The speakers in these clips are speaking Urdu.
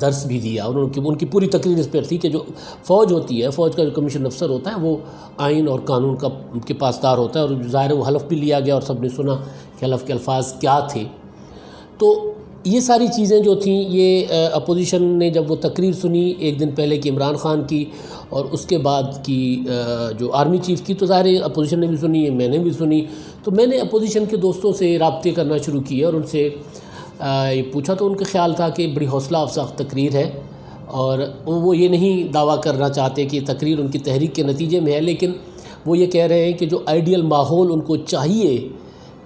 درس بھی دیا. ان کی پوری تقریر اس پر تھی کہ جو فوج ہوتی ہے، فوج کا جو کمیشن افسر ہوتا ہے وہ آئین اور قانون کا کے پاسدار ہوتا ہے، اور ظاہر ہے وہ حلف بھی لیا گیا اور سب نے سنا کہ حلف کے الفاظ کیا تھے. تو یہ ساری چیزیں جو تھیں، یہ اپوزیشن نے جب وہ تقریر سنی ایک دن پہلے کی عمران خان کی اور اس کے بعد کی جو آرمی چیف کی، تو ظاہر ہے اپوزیشن نے بھی سنی، میں نے بھی سنی. تو میں نے اپوزیشن کے دوستوں سے رابطے کرنا شروع کیے اور ان سے یہ پوچھا، تو ان کا خیال تھا کہ بڑی حوصلہ افزا تقریر ہے، اور وہ یہ نہیں دعویٰ کرنا چاہتے کہ تقریر ان کی تحریک کے نتیجے میں ہے، لیکن وہ یہ کہہ رہے ہیں کہ جو آئیڈیل ماحول ان کو چاہیے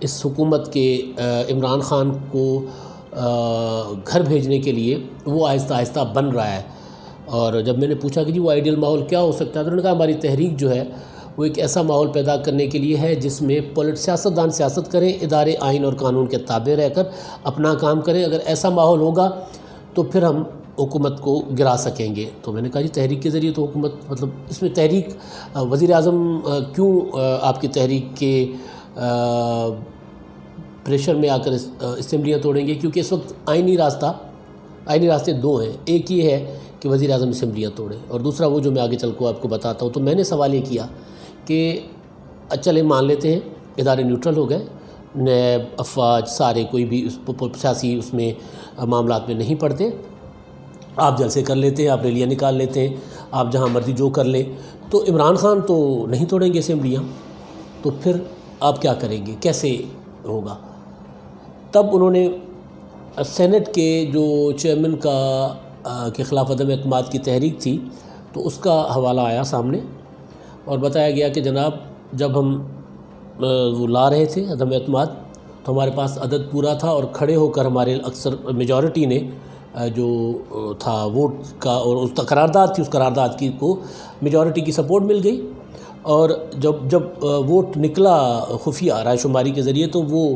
اس حکومت کے عمران خان کو گھر بھیجنے کے لیے، وہ آہستہ آہستہ بن رہا ہے. اور جب میں نے پوچھا کہ جی وہ آئیڈیل ماحول کیا ہو سکتا ہے، تو انہوں نے کہا ہماری تحریک جو ہے وہ ایک ایسا ماحول پیدا کرنے کے لیے ہے جس میں سیاستدان سیاست کریں، ادارے آئین اور قانون کے تابع رہ کر اپنا کام کریں. اگر ایسا ماحول ہوگا تو پھر ہم حکومت کو گرا سکیں گے. تو میں نے کہا جی تحریک کے ذریعے تو حکومت، مطلب اس میں تحریک، وزیر اعظم کیوں آپ کی تحریک کے پریشر میں آ کر اسمبلیاں توڑیں گے؟ کیونکہ اس وقت آئینی راستے دو ہیں. ایک یہ ہے کہ وزیر اعظم اسمبلیاں توڑیں، اور دوسرا وہ جو میں آگے چل کو آپ کو بتاتا ہوں. تو میں نے سوال یہ کیا کہ چلے مان لیتے ہیں ادارے نیوٹرل ہو گئے، نیب، افواج، سارے کوئی بھی سیاسی اس میں معاملات میں نہیں پڑتے، آپ جلسے کر لیتے ہیں، آپ ریلیاں نکال لیتے ہیں، آپ جہاں مرضی جو کر لیں، تو عمران خان تو نہیں توڑیں گے اسمبلیاں، تو پھر آپ کیا کریں گے، کیسے ہوگا؟ تب انہوں نے سینٹ کے جو چیئرمین کے خلاف عدم اعتماد کی تحریک تھی، تو اس کا حوالہ آیا سامنے اور بتایا گیا کہ جناب جب ہم وہ لا رہے تھے عدم اعتماد، تو ہمارے پاس عدد پورا تھا اور کھڑے ہو کر ہمارے اکثر میجورٹی نے جو تھا ووٹ کا، اور اس کا قرارداد تھی، اس قرارداد کی کو میجورٹی کی سپورٹ مل گئی. اور جب ووٹ نکلا خفیہ رائے شماری کے ذریعے، تو وہ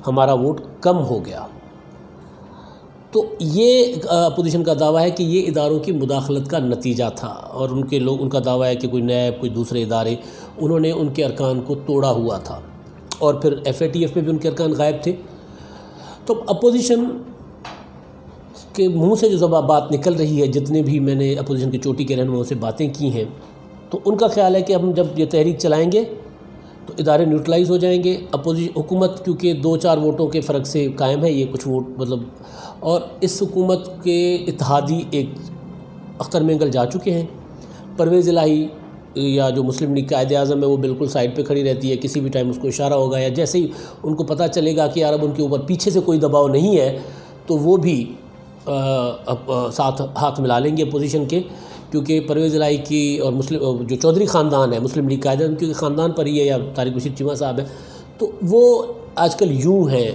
ہمارا ووٹ کم ہو گیا. تو یہ اپوزیشن کا دعویٰ ہے کہ یہ اداروں کی مداخلت کا نتیجہ تھا، اور ان کا دعویٰ ہے کہ کوئی نیب، کوئی دوسرے ادارے، انہوں نے ان کے ارکان کو توڑا ہوا تھا، اور پھر FATF میں بھی ان کے ارکان غائب تھے. تو اپوزیشن کے منہ سے جو بات نکل رہی ہے، جتنے بھی میں نے اپوزیشن کی چوٹی کے رہنماؤں سے باتیں کی ہیں، تو ان کا خیال ہے کہ ہم جب یہ تحریک چلائیں گے تو ادارے نیوٹرلائز ہو جائیں گے. حکومت کیونکہ 2-4 ووٹوں کے فرق سے قائم ہے، یہ کچھ ووٹ مطلب، اور اس حکومت کے اتحادی ایک اختر مینگل جا چکے ہیں. پرویز الہی یا جو مسلم لیگ قائد اعظم ہے، وہ بالکل سائڈ پہ کھڑی رہتی ہے، کسی بھی ٹائم اس کو اشارہ ہوگا، یا جیسے ہی ان کو پتہ چلے گا کہ یار اب ان کے اوپر پیچھے سے کوئی دباؤ نہیں ہے، تو وہ بھی ساتھ ہاتھ ملا لیں گے اپوزیشن کے. کیونکہ پرویز الہی کی اور جو چودھری خاندان ہے مسلم لیگ قائد اعظم کے خاندان پر ہی ہے، یا طارق بشیر چیمہ صاحب ہے، تو وہ آج کل یوں ہیں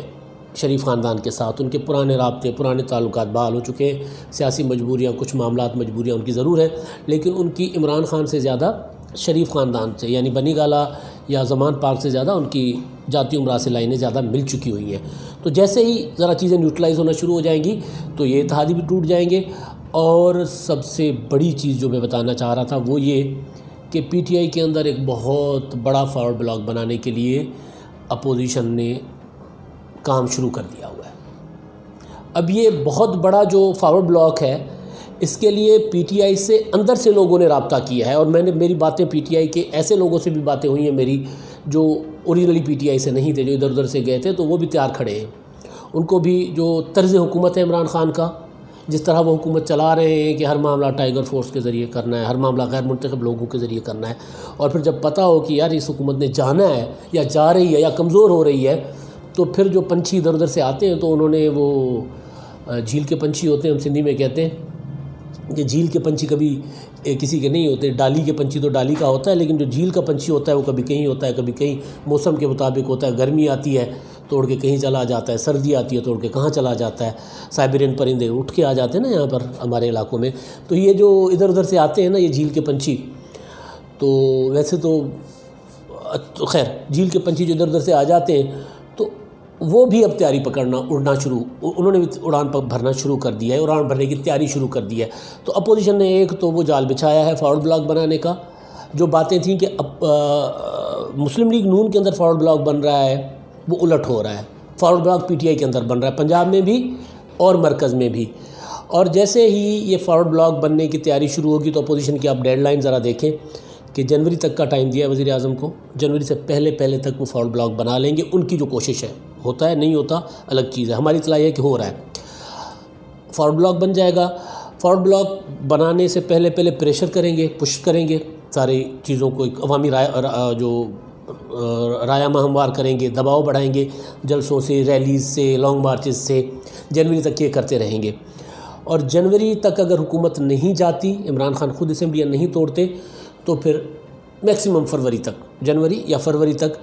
شریف خاندان کے ساتھ. ان کے پرانے رابطے، پرانے تعلقات بحال ہو چکے ہیں. سیاسی مجبوریاں، کچھ معاملات مجبوریاں ان کی ضرور ہیں، لیکن ان کی عمران خان سے زیادہ شریف خاندان سے، یعنی بنی گالہ یا زمان پارک سے زیادہ ان کی جاتی امراض سے لائنیں زیادہ مل چکی ہوئی ہیں. تو جیسے ہی ذرا چیزیں نیوٹرلائز ہونا شروع ہو جائیں گی تو یہ اتحادی بھی ٹوٹ جائیں گے. اور سب سے بڑی چیز جو میں بتانا چاہ رہا تھا وہ یہ کہ PTI کے اندر ایک بہت بڑا فارورڈ بلاک بنانے کے لیے اپوزیشن نے کام شروع کر دیا ہوا ہے. اب یہ بہت بڑا جو فارورڈ بلاک ہے، اس کے لیے PTI سے اندر سے لوگوں نے رابطہ کیا ہے، اور میری باتیں PTI کے ایسے لوگوں سے بھی باتیں ہوئی ہیں میری جو اوریجنلی PTI سے نہیں تھے، جو ادھر ادھر سے گئے تھے، تو وہ بھی تیار کھڑے ہیں. ان کو بھی جو طرز حکومت ہے عمران خان کا، جس طرح وہ حکومت چلا رہے ہیں کہ ہر معاملہ ٹائیگر فورس کے ذریعے کرنا ہے، ہر معاملہ غیر منتخب لوگوں کے ذریعے کرنا ہے، اور پھر جب پتہ ہو کہ یار اس حکومت نے جانا ہے یا جا رہی ہے یا کمزور ہو رہی ہے، تو پھر جو پنچھی ادھر ادھر سے آتے ہیں، تو انہوں نے وہ جھیل کے پنچھی ہوتے ہیں، ہم سندھی میں کہتے ہیں کہ جھیل کے پنچھی کبھی کسی کے نہیں ہوتے. ڈالی کے پنچھی تو ڈالی کا ہوتا ہے، لیکن جو جھیل کا پنچھی ہوتا ہے وہ کبھی کہیں ہوتا ہے، کبھی کہیں، موسم کے مطابق ہوتا ہے. گرمی آتی ہے تو اڑ کے کہیں چلا جاتا ہے، سردی آتی ہے تو اڑ کے کہاں چلا جاتا ہے. سائبیرین پرندے اٹھ کے آ جاتے ہیں نا یہاں پر ہمارے علاقوں میں. تو یہ جو ادھر ادھر سے آتے ہیں نا، یہ جھیل کے پنچھی، تو ویسے تو خیر جھیل کے پنچھی جو ادھر ادھر سے آ جاتے ہیں، تو وہ بھی اب تیاری پکڑنا، اڑنا شروع، انہوں نے بھی اڑان بھرنا شروع کر دیا ہے، اڑان بھرنے کی تیاری شروع کر دی ہے. تو اپوزیشن نے ایک تو وہ جال بچھایا ہے فارورڈ بلاک بنانے کا. جو باتیں تھیں کہ مسلم لیگ نون کے اندر فارورڈ بلاک بن رہا ہے، وہ الٹ ہو رہا ہے. فارورڈ بلاک PTI کے اندر بن رہا ہے، پنجاب میں بھی اور مرکز میں بھی. اور جیسے ہی یہ فارورڈ بلاک بننے کی تیاری شروع ہوگی تو اپوزیشن کی آپ ڈیڈ لائن ذرا دیکھیں کہ جنوری تک کا ٹائم دیا ہے وزیر اعظم کو، جنوری سے پہلے تک وہ فارورڈ بلاک بنا لیں گے. ان کی جو کوشش ہے، ہوتا ہے نہیں ہوتا الگ چیز ہے، ہماری اطلاع یہ ہے کہ ہو رہا ہے. فارورڈ بلاک بن جائے گا. فارورڈ بلاک بنانے سے پہلے پریشر کریں گے، پش کریں گے ساری چیزوں کو، ایک عوامی رائے ہموار کریں گے، دباؤ بڑھائیں گے، جلسوں سے، ریلیز سے، لانگ مارچز سے. جنوری تک یہ کرتے رہیں گے. اور جنوری تک اگر حکومت نہیں جاتی، عمران خان خود اسمبلیاں نہیں توڑتے، تو پھر میکسیمم فروری تک، جنوری یا فروری تک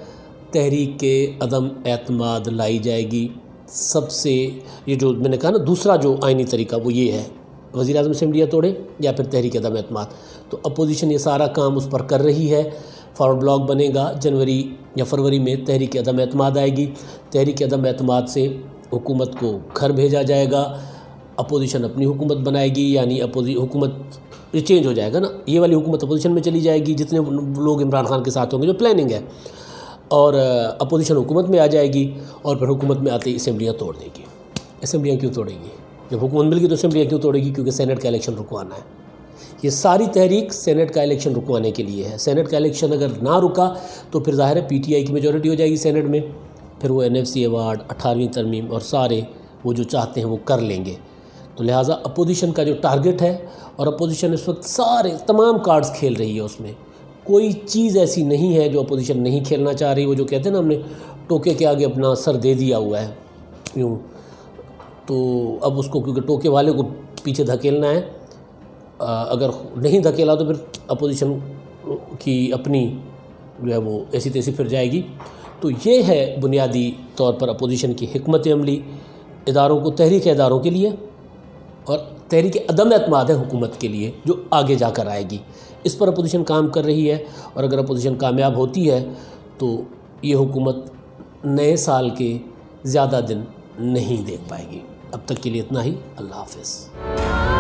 تحریک کے عدم اعتماد لائی جائے گی. سب سے یہ جو میں نے کہا نا دوسرا جو آئینی طریقہ وہ یہ ہے، وزیر اعظم اسمبلیاں توڑے یا پھر تحریک عدم اعتماد. تو اپوزیشن یہ سارا کام اس پر کر رہی ہے. فارورڈ بلاک بنے گا، جنوری یا فروری میں تحریک عدم اعتماد آئے گی. تحریک عدم اعتماد سے حکومت کو گھر بھیجا جائے گا، اپوزیشن اپنی حکومت بنائے گی. یعنی حکومت یہ چینج ہو جائے گا نا، یہ والی حکومت اپوزیشن میں چلی جائے گی، جتنے لوگ عمران خان کے ساتھ ہوں گے، جو پلاننگ ہے، اور اپوزیشن حکومت میں آ جائے گی. اور پھر حکومت میں آتے ہی اسمبلیاں توڑ دے گی. اسمبلیاں کیوں توڑے گی؟ جب حکومت مل گئی تو اسمبلیاں کیوں توڑے گی؟ کیونکہ سینٹ کا الیکشن رکوانا ہے. یہ ساری تحریک سینٹ کا الیکشن رکوانے کے لیے ہے. سینٹ کا الیکشن اگر نہ رکا تو پھر ظاہر ہے پی ٹی آئی کی میجورٹی ہو جائے گی سینٹ میں، پھر وہ NFC ایوارڈ، 18ویں ترمیم اور سارے وہ جو چاہتے ہیں وہ کر لیں گے. تو لہٰذا اپوزیشن کا جو ٹارگٹ ہے، اور اپوزیشن اس وقت تمام کارڈز کھیل رہی ہے، اس میں کوئی چیز ایسی نہیں ہے جو اپوزیشن نہیں کھیلنا چاہ رہی. وہ جو کہتے ہیں نا ہم نے ٹوکے کے آگے اپنا سر دے دیا ہوا ہے یوں، تو اب اس کو کیونکہ ٹوکے والے کو پیچھے دھکیلنا ہے، اگر نہیں دھکیلا تو پھر اپوزیشن کی اپنی جو ہے وہ ایسی تیسی پھر جائے گی. تو یہ ہے بنیادی طور پر اپوزیشن کی حکمت عملی اداروں کو، تحریک اداروں کے لیے، اور تحریک عدم اعتماد ہے حکومت کے لیے جو آگے جا کر آئے گی. اس پر اپوزیشن کام کر رہی ہے، اور اگر اپوزیشن کامیاب ہوتی ہے تو یہ حکومت نئے سال کے زیادہ دن نہیں دیکھ پائے گی. اب تک کے لیے اتنا ہی. اللہ حافظ.